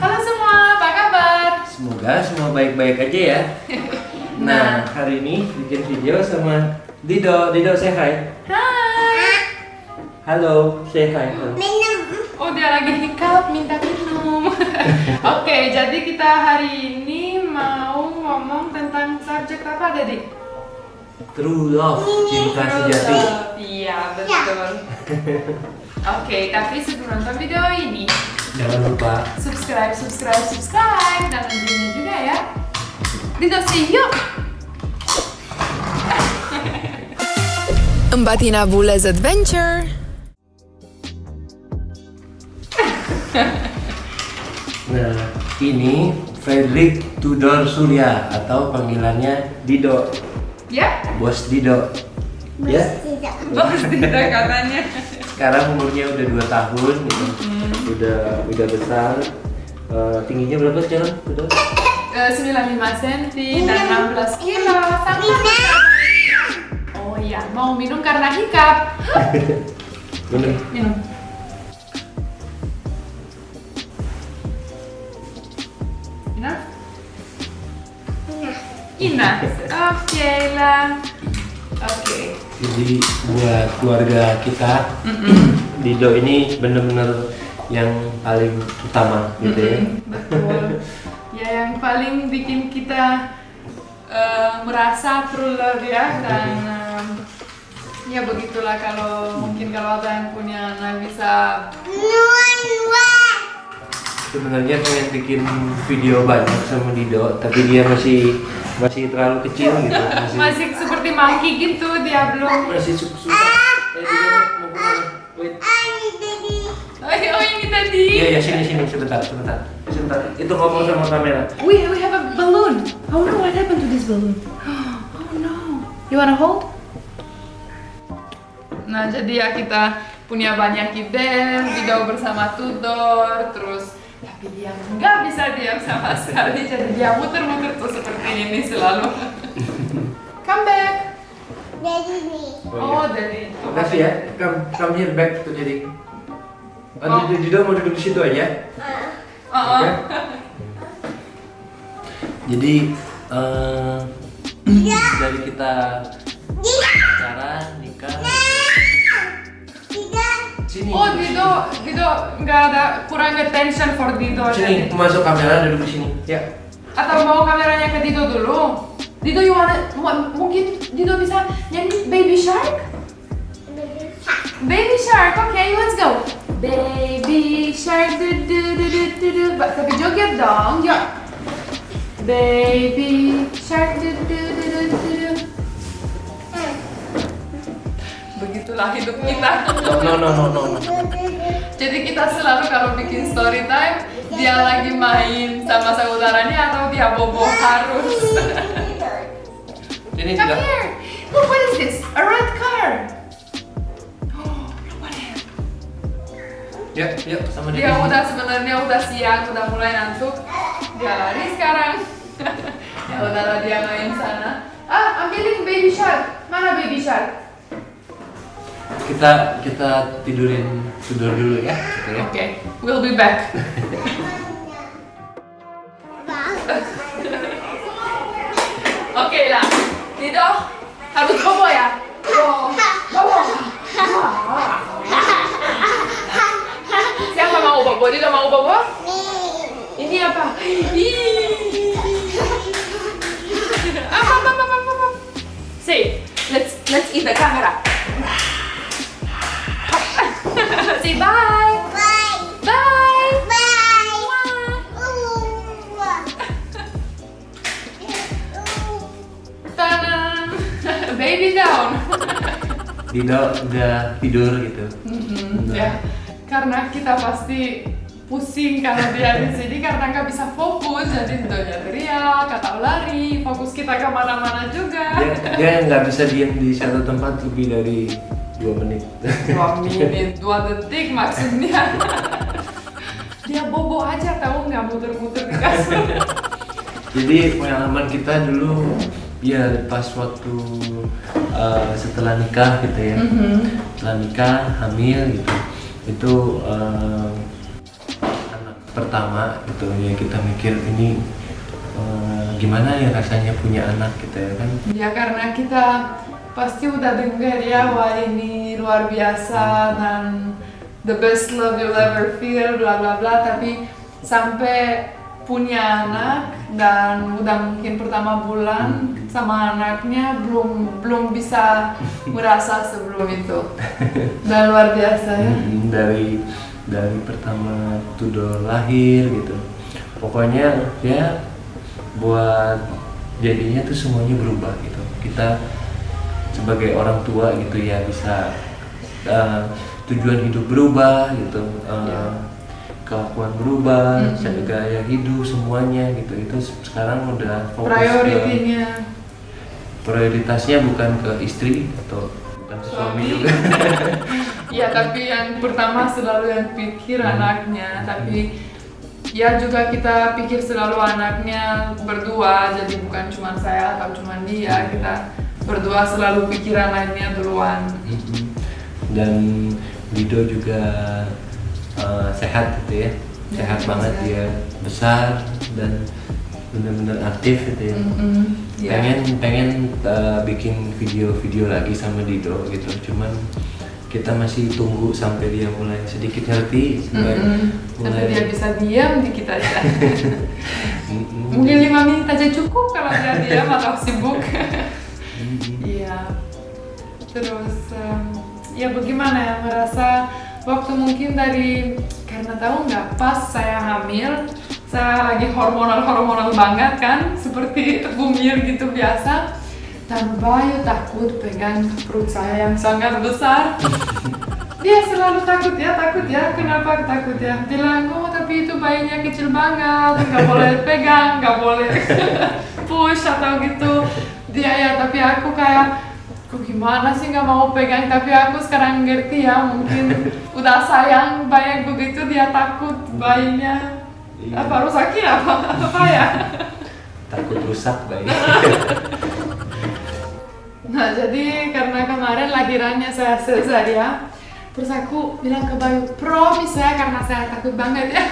Halo semua, apa kabar? Semoga semua baik-baik aja ya. Nah, hari ini bikin video sama Dido. Dido, say hi. Hai. Halo, say hi. Oh, dia lagi hikap, minta minum. Oke, jadi kita hari ini mau ngomong tentang subjek apa tadi? True love, cinta sejati. Iya, betul. Oke, tapi sebelum nonton video ini, Jangan lupa subscribe dan loncengnya juga ya. Dido, see you. Mbatina Bull's Adventure. Nah, ini Fredrik Tudor Surya atau panggilannya Dido. Ya, Bos Dido. Ya. bos Dido katanya. Sekarang umurnya udah 2 tahun gitu. Udah besar. Tingginya berapa sekarang? Dido? 95 cm dan 16 kilo. Oh iya, mau minum karena hikap. Minum. Minum. Ina. Oke lah. Oke. Jadi buat keluarga kita, Dido ini bener-bener yang paling utama gitu ya. Betul. Ya, yang paling bikin kita merasa true love ya, dan ya begitulah kalau mungkin kalau ada yang punya anak bisa. Sebenarnya pengen bikin video banyak sama Dido, tapi dia masih terlalu kecil gitu. Masih seperti monkey gitu, dia belum. Masih susah. Dido mau kemana? Wait. Oh ini tadi. Iya, sini sebentar. Itu ngomong sama kamera. We have a balloon. Oh no, what happened to this balloon? Oh no. You wanna hold? Nah, jadi ya kita punya banyak ide, video bersama Tudor, terus tapi dia nggak bisa diam sama sekali, jadi dia muter-muter tuh seperti ini selalu. Come back. Oh, dari itu. Makasih ya. Come here back tuh jadi. Dido mau duduk di situ aja. Oke. Jadi dari kita pacaran, nikah. Sini. Oh, Dido nggak ada, kurang attention for Dido. Sini, jadi. masuk kamera duduk di sini. Ya. Atau mau kameranya ke Dido dulu? Dido, mungkin Dido bisa nyanyi Baby Shark? Baby Shark, okay, let's go. Baby Shark, du. Tapi joget dong, yuk. Baby Shark, du. Begitulah hidup kita. No. Jadi kita selalu kalau bikin story time, dia lagi main sama saudaranya atau dia bobo harus. Sini Come Dido. here. Look, what is this? A red car. Oh, look what it is. Yuk, sama Dia dia. sebenarnya udah siang, udah mulai ngantuk. Dia lari sekarang. Ya udahlah, dia main sana. Ambilin Baby Shark. Mana Baby Shark? Kita tidur dulu ya. Okay, we'll be back. Oke lah, Dido harus bobo ya. Bobo. Siapa mau bobo? Dido mau bobo? Ini apa? Apa? Say, let's eat the camera. Say bye. Bye. Tadam. Baby down. Dido udah tidur gitu. Ya, karena kita pasti pusing kalau dia di sini karena nggak bisa fokus, jadi Didonya teriak atau lari, fokus kita kemana-mana juga. Dia nggak bisa diam di satu tempat lebih dari 2 menit. 2 menit, 2 detik maksudnya. Dia bobo aja, tahu nggak, muter-muter di kasur. Jadi pengalaman kita dulu ya pas waktu setelah nikah gitu ya. Setelah nikah, hamil gitu. itu anak pertama gitu ya, kita mikir ini gimana ya rasanya punya anak gitu ya kan. Ya karena kita pasti udah dengar ya, wah ini luar biasa dan the best love you'll ever feel, bla bla bla. Tapi sampai punya anak dan udah mungkin pertama bulan sama anaknya belum bisa merasa sebelum itu. Dan luar biasa ya. Dari pertama Tudor lahir gitu, pokoknya ya buat jadinya tuh semuanya berubah gitu. Kita sebagai orang tua gitu ya bisa tujuan hidup berubah gitu, kelakuan berubah, gaya hidup semuanya gitu. Itu sekarang udah fokus prioritasnya bukan ke istri atau bukan ke suami juga. Ya tapi yang pertama selalu yang pikir anaknya, tapi ya juga kita pikir selalu anaknya berdua, jadi bukan cuma saya atau cuma dia, kita berdua selalu pikir anaknya duluan. Dan Dido juga sehat gitu ya, sehat banget dia, besar dan benar-benar aktif gitu ya. Pengen bikin video-video lagi sama Dido gitu, cuman kita masih tunggu sampai dia mulai sedikit ngerti, sampai dia bisa diam dikit aja. Mungkin 5 menit aja cukup kalau dia diam atau sibuk. Iya. Terus ya bagaimana ya, merasa waktu mungkin dari, karena tahu nggak, pas saya hamil saya lagi hormonal banget kan, seperti bumil gitu biasa. Dan Bayu takut pegang perut saya yang sangat besar. Dia selalu takut ya, kenapa takut ya? Bilang, oh tapi itu bayinya kecil banget, nggak boleh pegang, nggak boleh push atau gitu. Dia ya, tapi aku kayak, kok gimana sih nggak mau pegang? Tapi aku sekarang ngerti ya, mungkin udah sayang banyak begitu dia takut bayinya. Apa rusakin apa ya? Takut rusak bayi. Nah jadi karena kemarin lahirannya saya cesarean, terus aku bilang ke Bayu, promise ya, karena saya takut banget ya.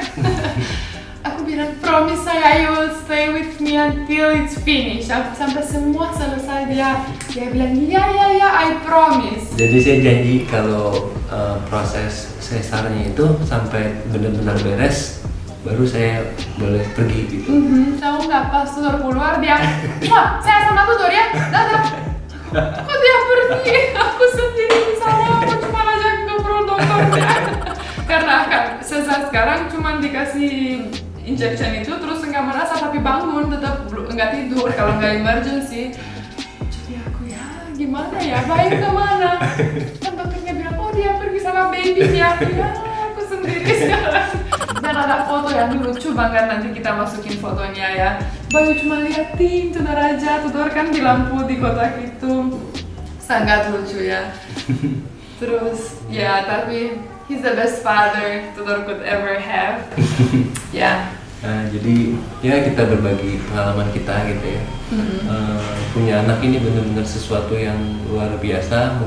Aku bilang, promise saya, you will stay with me until it's finished, sampai semua selesai. Dia bilang, ya, I promise. Jadi saya janji kalau proses sesarnya itu sampai benar-benar beres, baru saya boleh pergi gitu. Tahu nggak, pas Tudor keluar dia, wah saya sama Tudor ya, dadah. Kok dia pergi? Aku sendiri di sana, aku cuma aja ke dokternya. Karena sesar sekarang cuma dikasih injection itu, terus nggak merasa, tapi bangun tetap nggak tidur kalau nggak emergency. Jadi aku ya gimana ya, Bayu kemana? Dan dokternya bilang, oh dia pergi sama baby-nya. Ya aku sendiri sekarang. Dan ada foto yang lucu banget, nanti kita masukin fotonya ya. Bayu cuma liatin Tudor aja, Tudor kan di lampu di kotak itu. Sangat lucu ya. Terus ya, tapi he's the best father Tudor could ever have. Ya. Nah, jadi ya kita berbagi pengalaman kita gitu ya. Punya anak ini benar-benar sesuatu yang luar biasa.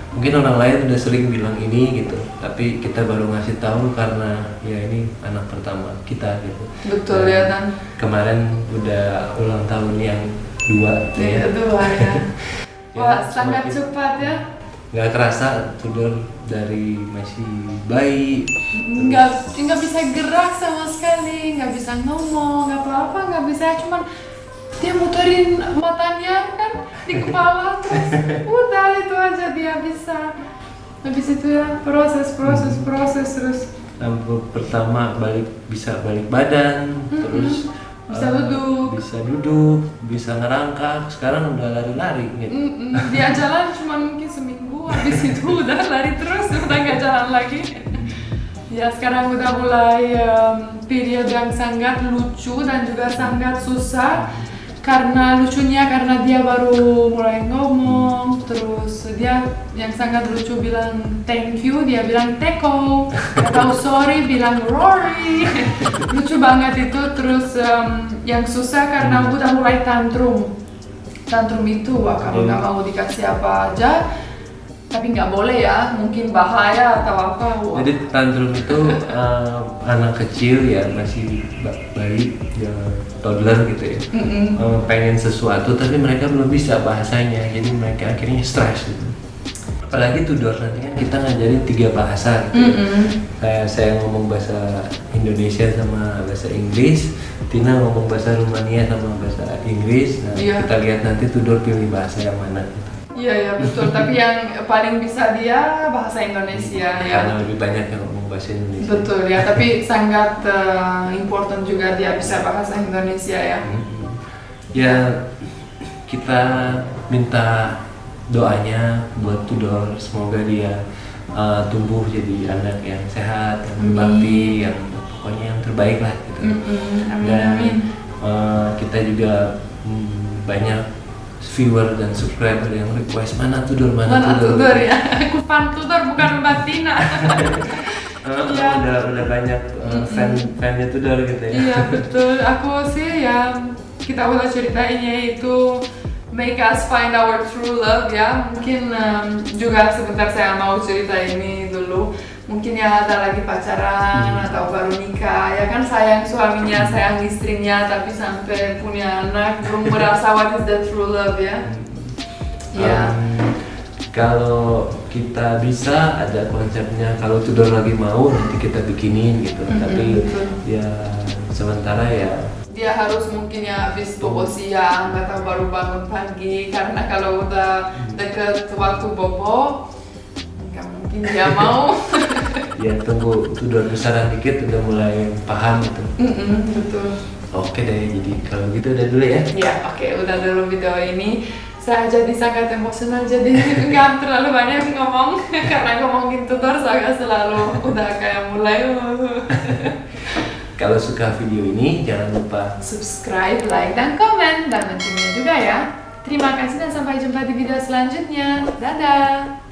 Mungkin orang lain udah sering bilang ini gitu, tapi kita baru ngasih tahu karena ya ini anak pertama kita gitu. Betul ya, Dan. Kemarin udah ulang tahun yang 2 ya. Kedua ya. Wah, sangat cepat ya. Nggak kerasa Tudor dari masih bayi. Nggak bisa gerak sama sekali, nggak bisa ngomong, nggak apa-apa, nggak bisa, cuman dia muterin matanya kan di kepala, terus udah itu aja dia bisa. Habis itu ya proses terus. Pertama bisa balik badan, terus bisa duduk, bisa ngerangkak. Sekarang udah lari-lari gitu. Dia jalan cuma mungkin seminggu, habis itu udah lari terus, udah nggak jalan lagi. Ya sekarang udah mulai periode yang sangat lucu dan juga sangat susah. Karena dia baru mulai ngomong, terus dia yang sangat lucu bilang thank you, dia bilang teko, atau sorry bilang Rory. Lucu banget itu. Terus yang susah karena udah mulai tantrum itu, wah kalau nggak mau dikasih apa aja Tapi nggak boleh ya, mungkin bahaya atau apa. Wah. Jadi tantrum itu anak kecil ya, masih bayi, ya, toddler gitu ya. Pengen sesuatu tapi mereka belum bisa bahasanya, jadi mereka akhirnya stres gitu. Apalagi tudor nanti kan kita ngajarin 3 bahasa gitu. Kayak saya ngomong bahasa Indonesia sama bahasa Inggris, Tina ngomong bahasa Rumania sama bahasa Inggris. Nah, kita lihat nanti tudor pilih bahasa yang mana gitu. Iya betul, tapi yang paling bisa dia bahasa Indonesia ya. Karena lebih banyak yang ngomong bahasa Indonesia. Betul ya, tapi sangat important juga dia bisa bahasa Indonesia ya. Ya, kita minta doanya buat Tudor, semoga dia tumbuh jadi anak yang sehat, yang berbakti, yang pokoknya yang terbaik lah gitu. Dan kita juga banyak viewer dan subscriber yang request mana Tudor ya. Aku fan Tudor bukan Mbak Tina. Udah banyak fan-fannya Tudor gitu ya. Iya betul, aku sih ya kita udah ceritainnya itu make us find our true love ya. Mungkin juga sebentar saya mau cerita ini dulu. Mungkin yang ada lagi pacaran atau baru nikah ya kan, sayang suaminya, sayang istrinya, tapi sampai punya anak belum merasa what is the true love ya. Kalau kita bisa ada konsepnya, kalau Tudor lagi mau nanti kita bikinin gitu. Tapi ya sementara ya dia harus mungkin ya habis bobo siang atau baru bangun pagi, karena kalau udah deket waktu bobo nggak mungkin dia mau. Ya tunggu Tudor besaran dikit udah mulai paham gitu. Betul. Oke deh, jadi kalau gitu udah dulu ya. Ya oke, udah dulu video ini. Saya jadi sangat emosional, jadi nggak terlalu banyak ngomong karena ngomongin Tudor saya selalu udah kayak mulai. Kalau suka video ini jangan lupa subscribe, like, dan komen, dan loncengnya juga ya. Terima kasih dan sampai jumpa di video selanjutnya. Dadah!